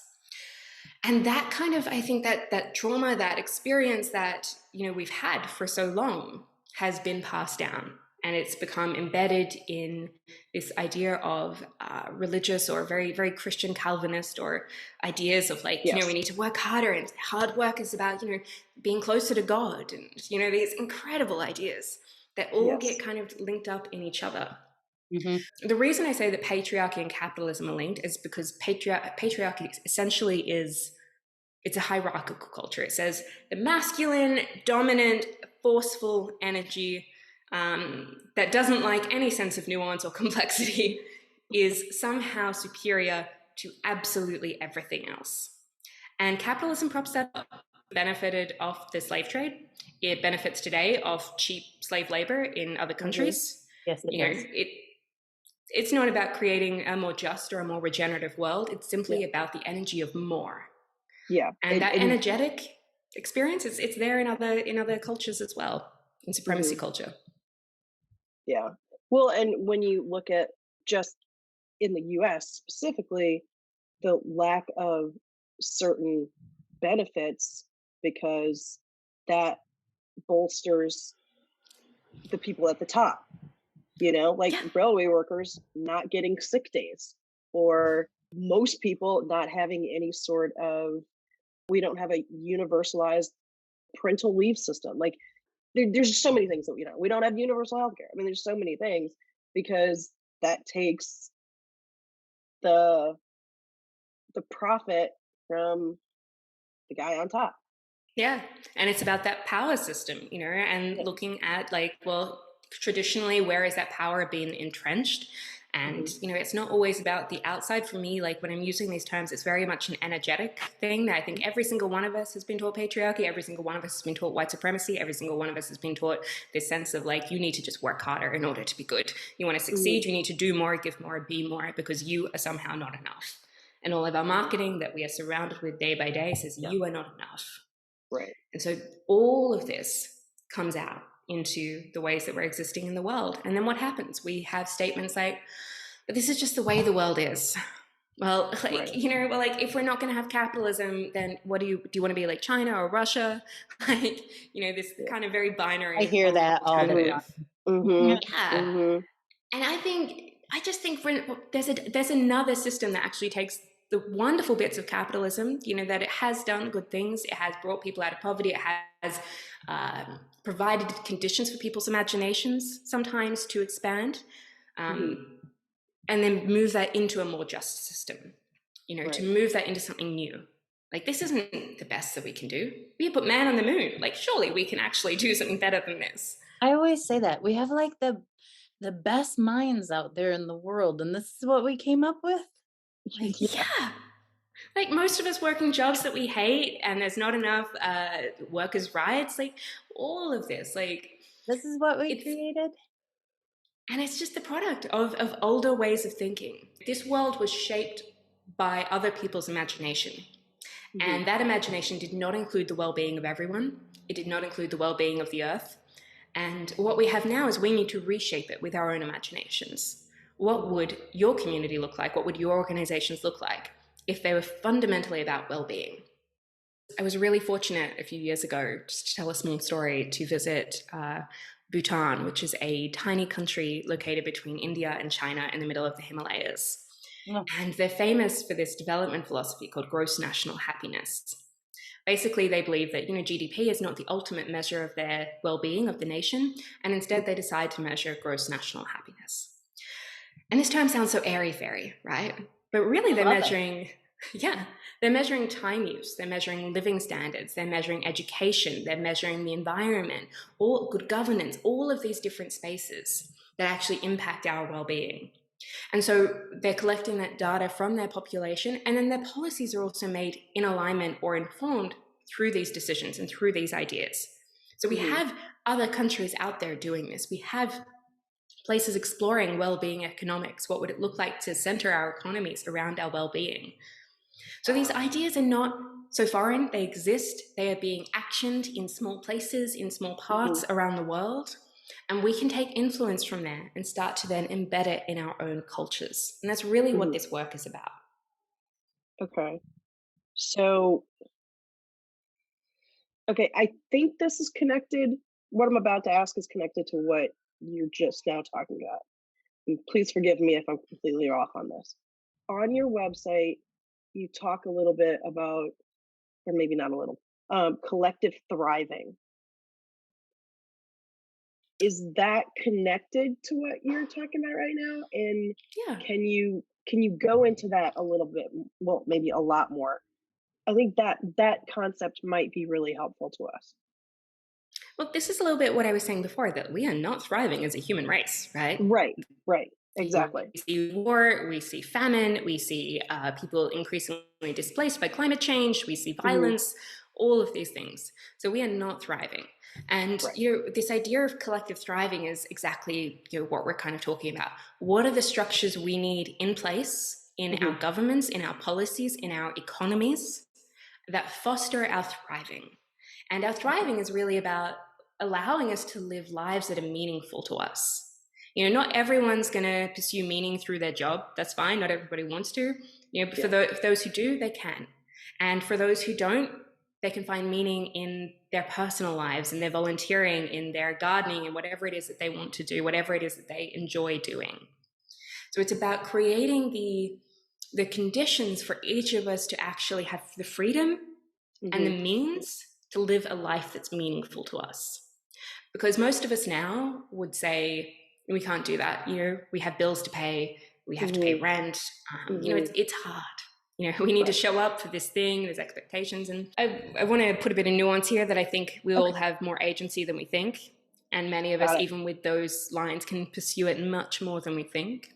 And that kind of, I think, that trauma, that experience that we've had for so long has been passed down, and it's become embedded in this idea of religious or very, very Christian Calvinist, or ideas of, like, we Yes. need to work harder, and hard work is about being closer to God, and these incredible ideas that all Yes. get kind of linked up in each other. Hmm. The reason I say that patriarchy and capitalism are linked is because patriarchy essentially is, it's a hierarchical culture. It says the masculine, dominant, forceful energy that doesn't like any sense of nuance or complexity is somehow superior to absolutely everything else. And capitalism props that up. It benefited off the slave trade. It benefits today off cheap slave labor in other Hmm. countries. Yes, it does. It's not about creating a more just or a more regenerative world. It's Yeah. simply about the energy of more. Yeah. And that energetic experience, it's there in other cultures as well, in supremacy Mhm. culture. Yeah. Well, and when you look at just in the US specifically, the lack of certain benefits, because that bolsters the people at the top, like Yeah, railway workers not getting sick days, or most people not having any sort of, we don't have a universalized parental leave system. Like, there's just so many things that we don't have universal healthcare. I mean, there's so many things, because that takes the profit from the guy on top. yeah. And it's about that power system, and Yeah. looking at, like, well, traditionally, where is that power being entrenched? And, Hmm. it's not always about the outside. For me, like, when I'm using these terms, it's very much an energetic thing that I think every single one of us has been taught patriarchy. Every single one of us has been taught white supremacy. Every single one of us has been taught this sense of, like, you need to just work harder in order to be good. You want to Hmm. succeed, you need to do more, give more, be more, because you are somehow not enough. And all of our marketing that we are surrounded with day by day says Yeah. you are not enough. Right. And so all of this comes out into the ways that we're existing in the world. And then what happens? We have statements like, but this is just the way the world is. Well, like, Right. well, like, if we're not going to have capitalism, then what do you want to be, like China or Russia? Like, this Yeah. kind of very I binary hear that all the Hmm. alternative. Hmm. Yeah. Hmm. And I just think there's another system that actually takes the wonderful bits of capitalism, that it has done good things. It has brought people out of poverty. It has provided conditions for people's imaginations sometimes to expand, Hmm. and then move that into a more just system, to Right. move that into something new. Like, this isn't the best that we can do. We put man on the moon. Like, surely we can actually do something better than this. I always say that we have like the best minds out there in the world, and this is what we came up with. Like, Yeah. Yeah. Like, most of us working jobs that we hate, and there's not enough workers' rights. Like, all of this, like, this is what we it's created. and it's just the product of older ways of thinking. This world was shaped by other people's imagination, Hmm. and that imagination did not include the well-being of everyone. It did not include the well-being of the earth. And what we have now is we need to reshape it with our own imaginations. What would your community look like? What would your organizations look like if they were fundamentally about well-being? I was really fortunate a few years ago, just to tell a small story, to visit Bhutan, which is a tiny country located between India and China in the middle of the Himalayas. Oh, And they're famous for this development philosophy called gross national happiness. Basically, they believe that GDP is not the ultimate measure of their well-being of the nation, and instead they decide to measure gross national happiness. And this term sounds so airy-fairy, right? But really, I they're love it. measuring Yeah, they're measuring time use, they're measuring living standards, they're measuring education, they're measuring the environment, all good governance, all of these different spaces that actually impact our well-being. And so they're collecting that data from their population, and then their policies are also made in alignment or informed through these decisions and through these ideas. So we Mhm. have other countries out there doing this. We have places exploring well-being economics. What would it look like to center our economies around our well-being? So these ideas are not so foreign. They exist. They are being actioned in small places, in small parts Mhm. around the world. And we can take influence from there and start to then embed it in our own cultures. And that's really what Mhm. this work is about. Okay. So, okay, I think this is connected. What I'm about to ask is connected to what you're just now talking about. And please forgive me if I'm completely off on this. On your website, you talk a little bit about, or maybe not a little, collective thriving. Is that connected to what you're talking about right now? And Yeah. can you go into that a little bit? Well, maybe a lot more. I think that concept might be really helpful to us. Well, this is a little bit what I was saying before, that we are not thriving as a human race, right? Right, right, We exactly. see war, we see famine, we see people increasingly displaced by climate change, we see Hmm. violence, all of these things. So we are not thriving. And Right. this idea of collective thriving is exactly what we're kind of talking about. What are the structures we need in place in Hmm. our governments, in our policies, in our economies that foster our thriving? And our Okay. thriving is really about allowing us to live lives that are meaningful to us. Not everyone's going to pursue meaning through their job. That's fine. Not everybody wants to. But Yeah. for those who do, they can. And for those who don't, they can find meaning in their personal lives, in their volunteering, in their gardening, and whatever it is that they want to do, whatever it is that they enjoy doing. So it's about creating the conditions for each of us to actually have the freedom and Hmm. the means to live a life that's meaningful to us. Because most of us now would say, we can't do that. We have bills to pay, we have to pay Hmm. rent. Hmm. It's hard. We need to Right. show up for this thing, there's expectations. And I want to put a bit of nuance here that I think we all Okay. have more agency than we think. And many of us, Got it. even with those lines, can pursue it much more than we think.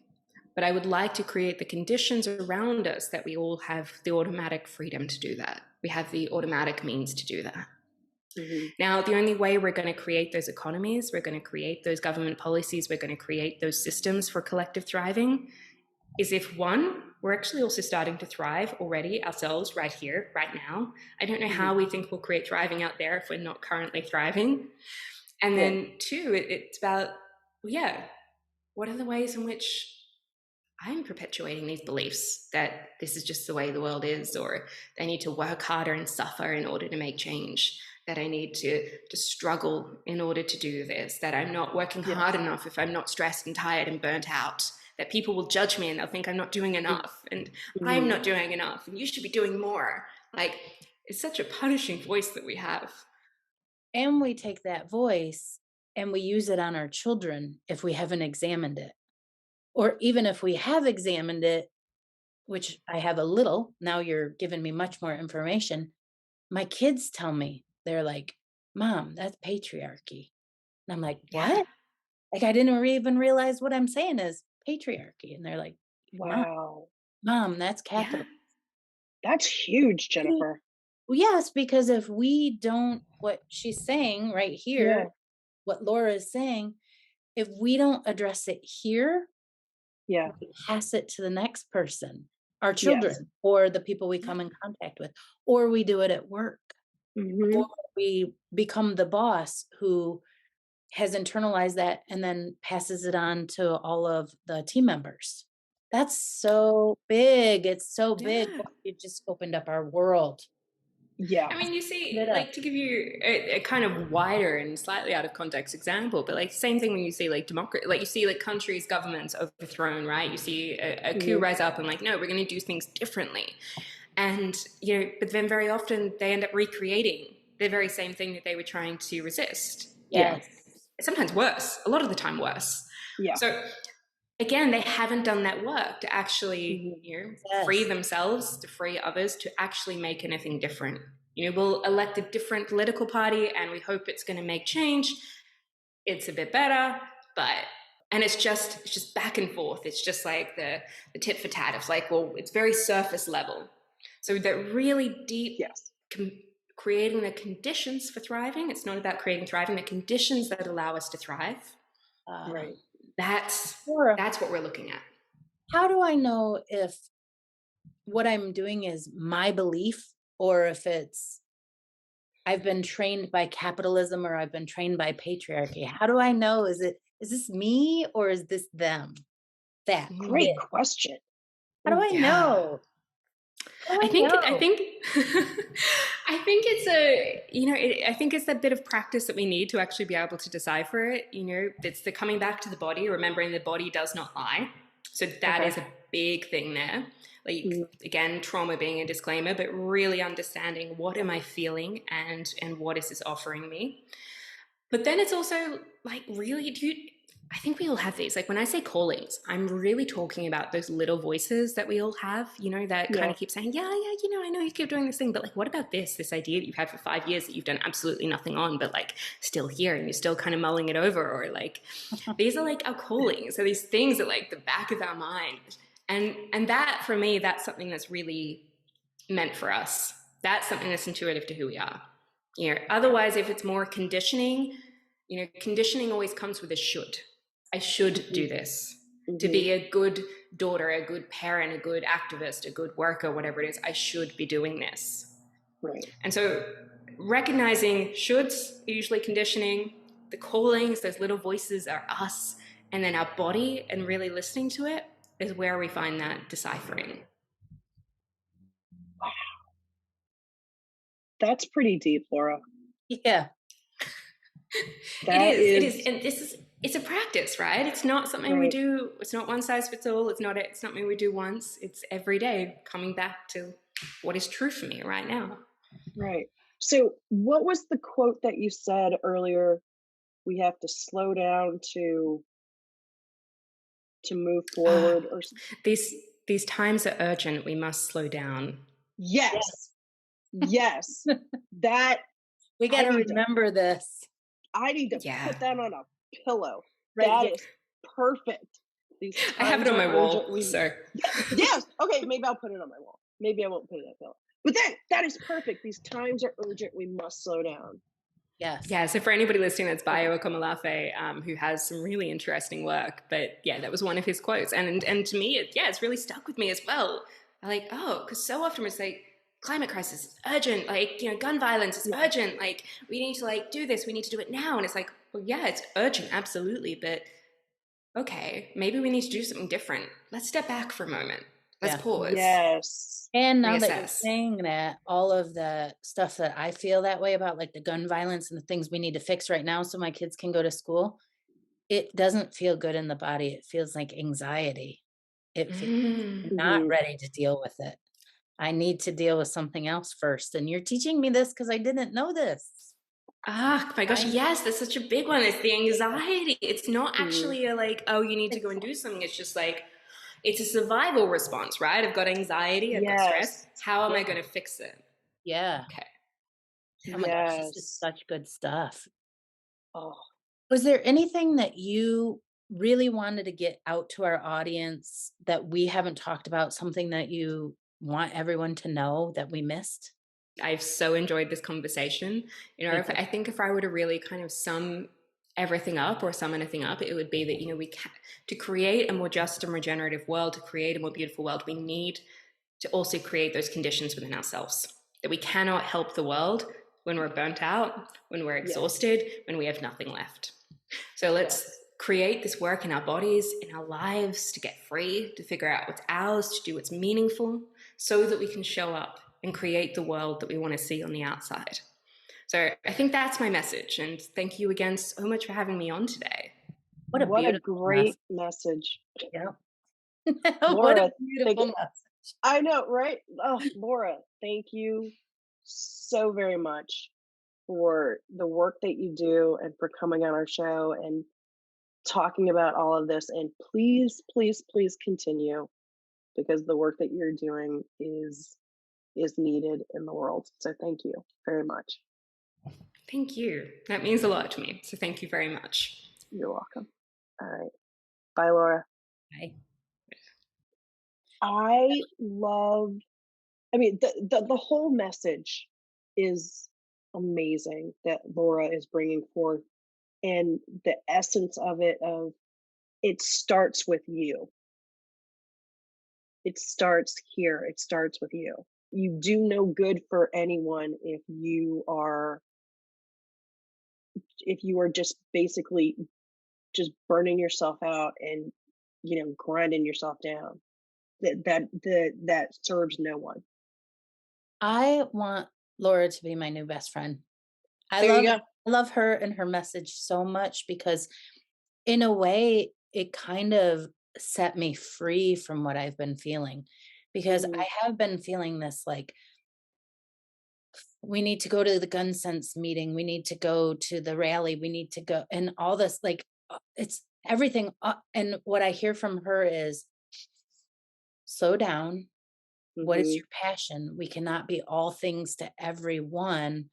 But I would like to create the conditions around us that we all have the automatic freedom to do that. We have the automatic means to do that. Hmm. Now, the only way we're going to create those economies, we're going to create those government policies, we're going to create those systems for collective thriving is if, one, we're actually also starting to thrive already ourselves right here, right now. I don't know Hmm. how we think we'll create thriving out there if we're not currently thriving. And Right. then two, it's about, well, yeah, what are the ways in which I'm perpetuating these beliefs that this is just the way the world is, or they need to work harder and suffer in order to make change, that I need to struggle in order to do this, that I'm not working hard Yes. enough if I'm not stressed and tired and burnt out, that people will judge me and they'll think I'm not doing enough and I'm Hmm. not doing enough and you should be doing more. Like, it's such a punishing voice that we have. And we take that voice and we use it on our children if we haven't examined it. Or even if we have examined it, which I have a little, now you're giving me much more information. My kids tell me, they're like, Mom, that's patriarchy. And I'm like, Yeah. what? Like, I didn't even realize what I'm saying is patriarchy. And they're like, Mom, Wow. Mom, that's Yeah. capital. That's huge, Jennifer. Well, yes, because if we don't, what she's saying right Yeah. here, what Laura is saying, if we don't address it here, Yeah. we pass it to the next person, our Yes. children, or the people we Yeah. come in contact with, or we do it at work, or Hmm. we become the boss who has internalized that and then passes it on to all of the team members. That's so big. It's so big. Yeah. It just opened up our world. Yeah. I mean, you Opened see, it up. like, to give you a kind of wider and slightly out of context example, but like same thing when you see like democracy, like you see like countries, governments overthrown, right? You see a coup Hmm. rise up and like, no, we're going to do things differently, and but then very often they end up recreating the very same thing that they were trying to resist. Yeah. Yes. Sometimes worse, a lot of the time worse. Yeah. So again, they haven't done that work to actually, free Yes. themselves, to free others, to actually make anything different. We'll elect a different political party and we hope it's going to make change. It's a bit better, but and it's just back and forth. It's just like the tit for tat. It's like, well, it's very surface level. So that really deep, creating the conditions for thriving. It's not about creating thriving, the conditions that allow us to thrive. Right. That's Laura, what we're looking at. how do I know if what I'm doing is my belief or if it's I've been trained by capitalism or I've been trained by patriarchy? How do I know? Is this me or is this them? That Great it. question. How do I Yeah. know? How do I I think know? I think I think it's I think it's that bit of practice that we need to actually be able to decipher it. It's the coming back to the body, remembering the body does not lie. So that is a big thing there. Like, again, trauma being a disclaimer, but really understanding what am I feeling and what is this offering me. But then it's also like, really, I think we all have these. Like, when I say callings, I'm really talking about those little voices that we all have, that kind of keep saying, yeah, I know you keep doing this thing, but like, what about this idea that you've had for 5 years that you've done absolutely nothing on, but like still here and you're still kind of mulling it over? Or like, these are like our callings. So these things are like the back of our mind. And that, for me, that's something that's really meant for us. That's something that's intuitive to who we are. Otherwise, if it's more conditioning, conditioning always comes with a should. I should do this. To be a good daughter, a good parent, a good activist, a good worker, whatever it is, I should be doing this. Right. And so recognizing shoulds are usually conditioning, the callings, those little voices are us, and then our body, and really listening to it is where we find that deciphering. Wow. That's pretty deep, Laura. Yeah. It is. And it's a practice, right? It's not something we do. It's not one size fits all. It's not something we do once. It's every day coming back to what is true for me right now. Right. So what was the quote that you said earlier? We have to slow down to move forward, or these times are urgent. We must slow down. yes. That we got to remember this. I need to put that on a pillow. Right. That is perfect. These times I have it on my wall, so yes. Okay, maybe I'll put it on my wall. Maybe I won't put it on a pillow. But that is perfect. These times are urgent. We must slow down. Yes. Yeah. So for anybody listening that's Bayo Akomolafe, who has some really interesting work, but yeah, that was one of his quotes, and to me, it's really stuck with me as well. Because so often it's like, climate crisis is urgent, like, gun violence is urgent, like, we need to like do this, we need to do it now. And it's like, well, yeah, it's urgent, absolutely, but okay, maybe we need to do something different. Let's step back for a moment. Let's pause. Yes. And now that you're saying that, all of the stuff that I feel that way about, like the gun violence and the things we need to fix right now so my kids can go to school, it doesn't feel good in the body. It feels like anxiety. It feels not ready to deal with it. I need to deal with something else first. And you're teaching me this because I didn't know this. My gosh, yes, that's such a big one. It's the anxiety. It's not actually a like, oh, you need to go and do something. It's just like, it's a survival response, right? I've got anxiety, I've got stress. How am I going to fix it? Yeah. Okay. Oh my gosh, this is such good stuff. Oh. Was there anything that you really wanted to get out to our audience that we haven't talked about, something that you want everyone to know that we missed? I've so enjoyed this conversation. I think if I were to really kind of sum everything up or sum anything up, it would be that, to create a more just and regenerative world, to create a more beautiful world, we need to also create those conditions within ourselves. That we cannot help the world when we're burnt out, when we're exhausted, when we have nothing left. So let's create this work in our bodies, in our lives, to get free, to figure out what's ours, to do what's meaningful, so that we can show up and create the world that we want to see on the outside. So I think that's my message. And thank you again so much for having me on today. What a great message. Yeah. Laura, what a beautiful message. I know, right? Oh, Laura, thank you so very much for the work that you do and for coming on our show and talking about all of this. And please, please, please continue, because the work that you're doing is needed in the world. So thank you very much. Thank you. That means a lot to me. So thank you very much. You're welcome. All right. Bye, Laura. Bye. I mean, the whole message is amazing that Laura is bringing forth, and the essence of it starts with you. It starts here. It starts with you. You do no good for anyone if you are just basically just burning yourself out and grinding yourself down. That serves no one. I want Laura to be my new best friend. There you go. I love her and her message so much, because in a way it kind of set me free from what I've been feeling, because I have been feeling this, like, we need to go to the gun sense meeting, we need to go to the rally, we need to go, and all this, like, it's everything. And what I hear from her is, slow down. What is your passion? We cannot be all things to everyone.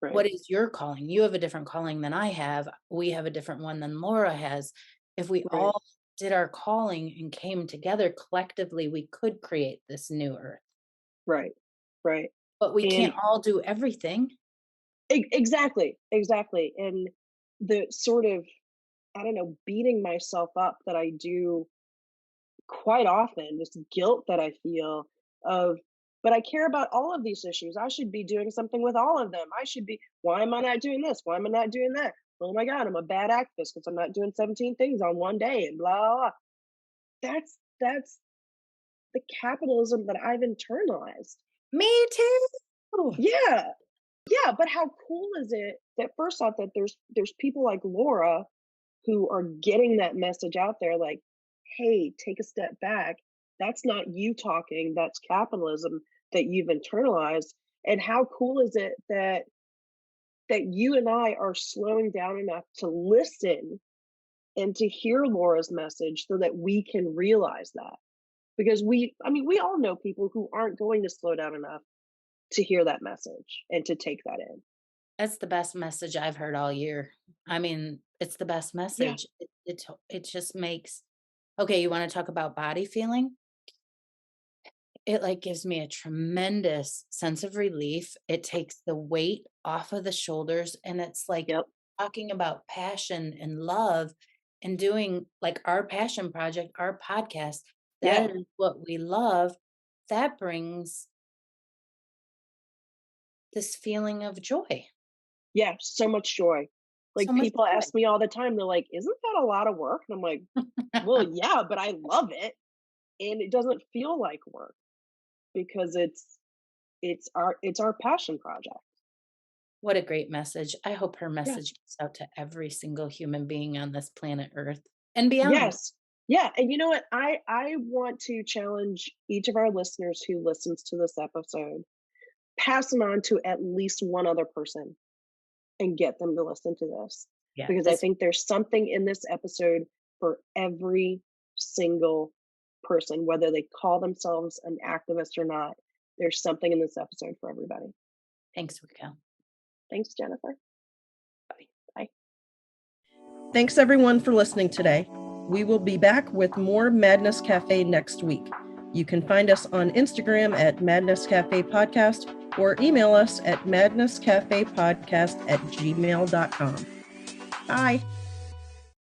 Right. What is your calling? You have a different calling than I have. We have a different one than Laura has. If we Right. all did our calling and came together collectively, we could create this new earth. Right. But we can't all do everything. Exactly. And the sort of, I don't know, beating myself up that I do quite often, this guilt that I feel of, but I care about all of these issues. I should be doing something with all of them. Why am I not doing this? Why am I not doing that? Oh my God, I'm a bad activist because I'm not doing 17 things on one day and blah, blah, blah. That's the capitalism that I've internalized. Me too. Yeah, but how cool is it that first off that there's people like Laura who are getting that message out there, like, hey, take a step back. That's not you talking, that's capitalism that you've internalized. And how cool is it that you and I are slowing down enough to listen and to hear Laura's message so that we can realize that. Because we all know people who aren't going to slow down enough to hear that message and to take that in. That's the best message I've heard all year. I mean, it's the best message. It just makes, okay, you want to talk about body feeling? It like gives me a tremendous sense of relief. It takes the weight off of the shoulders, and it's like talking about passion and love and doing like our passion project, our podcast. That is what we love. That brings this feeling of joy. Yeah, so much joy. Like, So much people joy. ask me all the time, they're like, isn't that a lot of work? And I'm like, well, yeah, but I love it. And it doesn't feel like work because it's our passion project. What a great message. I hope her message gets out to every single human being on this planet Earth and beyond. Yes. Yeah. And you know what? I want to challenge each of our listeners who listens to this episode, pass it on to at least one other person and get them to listen to this. Yeah, because I think there's something in this episode for every single person, whether they call themselves an activist or not. There's something in this episode for everybody. Thanks, Raquel. Thanks, Jennifer. Bye. Thanks, everyone, for listening today. We will be back with more Madness Cafe next week. You can find us on Instagram at Madness Cafe Podcast or email us at madnesscafepodcast@gmail.com. Bye.